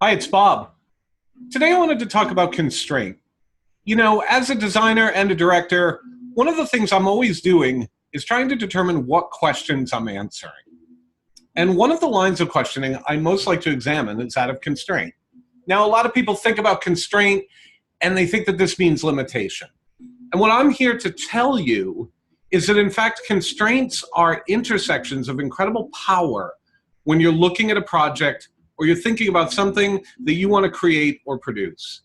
Hi, it's Bob. Today I wanted to talk about constraint. As a designer and a director, one of the things I'm always doing is trying to determine what questions I'm answering. And one of the lines of questioning I most like to examine is that of constraint. Now, a lot of people think about constraint and they think that this means limitation. And what I'm here to tell you is that, in fact, constraints are intersections of incredible power when you're looking at a project or you're thinking about something that you want to create or produce.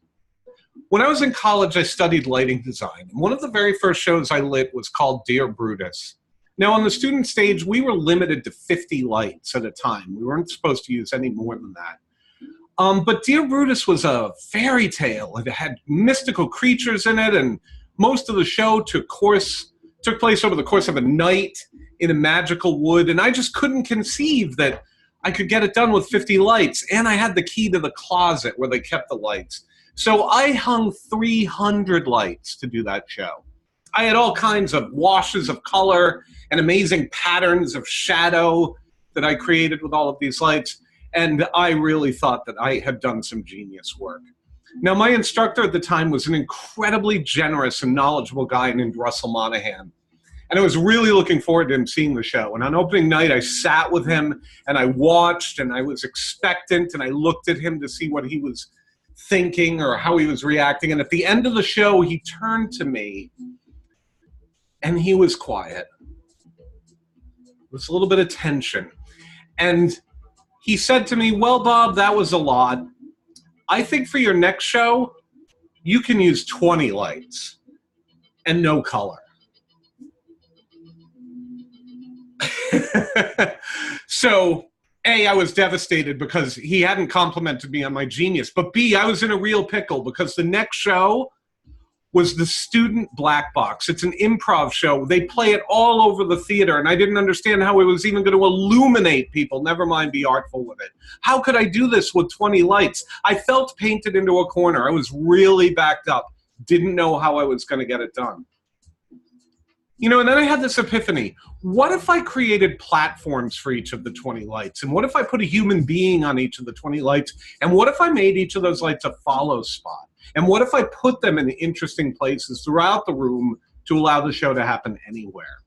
When I was in college, I studied lighting design. One of the very first shows I lit was called Dear Brutus. Now, on the student stage, we were limited to 50 lights at a time. We weren't supposed to use any more than that. But Dear Brutus was a fairy tale. It had mystical creatures in it, and most of the show took place over the course of a night in a magical wood, and I just couldn't conceive that I could get it done with 50 lights, and I had the key to the closet where they kept the lights. So I hung 300 lights to do that show. I had all kinds of washes of color and amazing patterns of shadow that I created with all of these lights, and I really thought that I had done some genius work. Now, my instructor at the time was an incredibly generous and knowledgeable guy named Russell Monahan. And I was really looking forward to him seeing the show. And on opening night, I sat with him and I watched and I was expectant and I looked at him to see what he was thinking or how he was reacting. And at the end of the show, he turned to me and he was quiet. There was a little bit of tension. And he said to me, "Well, Bob, that was a lot. I think for your next show, you can use 20 lights and no color." So, A, I was devastated because he hadn't complimented me on my genius. But B, I was in a real pickle because the next show was the Student Black Box. It's an improv show. They play it all over the theater, and I didn't understand how it was even going to illuminate people, never mind be artful with it. How could I do this with 20 lights? I felt painted into a corner. I was really backed up. Didn't know how I was going to get it done. And then I had this epiphany. What if I created platforms for each of the 20 lights? And what if I put a human being on each of the 20 lights? And what if I made each of those lights a follow spot? And what if I put them in interesting places throughout the room to allow the show to happen anywhere?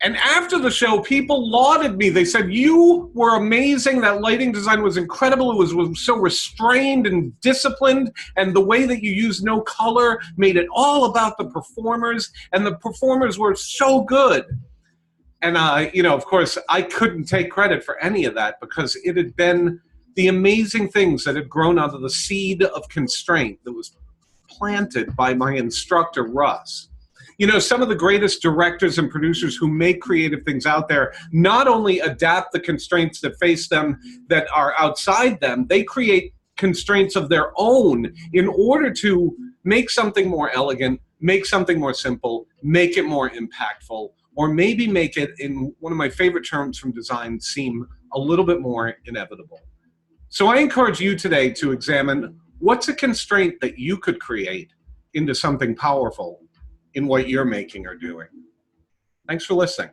And after the show, people lauded me. They said, "You were amazing. That lighting design was incredible. It was so restrained and disciplined. And the way that you used no color made it all about the performers. And the performers were so good." And, of course, I couldn't take credit for any of that because it had been the amazing things that had grown out of the seed of constraint that was planted by my instructor, Russ. Some of the greatest directors and producers who make creative things out there not only adapt the constraints that face them that are outside them, they create constraints of their own in order to make something more elegant, make something more simple, make it more impactful, or maybe make it, in one of my favorite terms from design, seem a little bit more inevitable. So I encourage you today to examine what's a constraint that you could create into something powerful in what you're making or doing. Thanks for listening.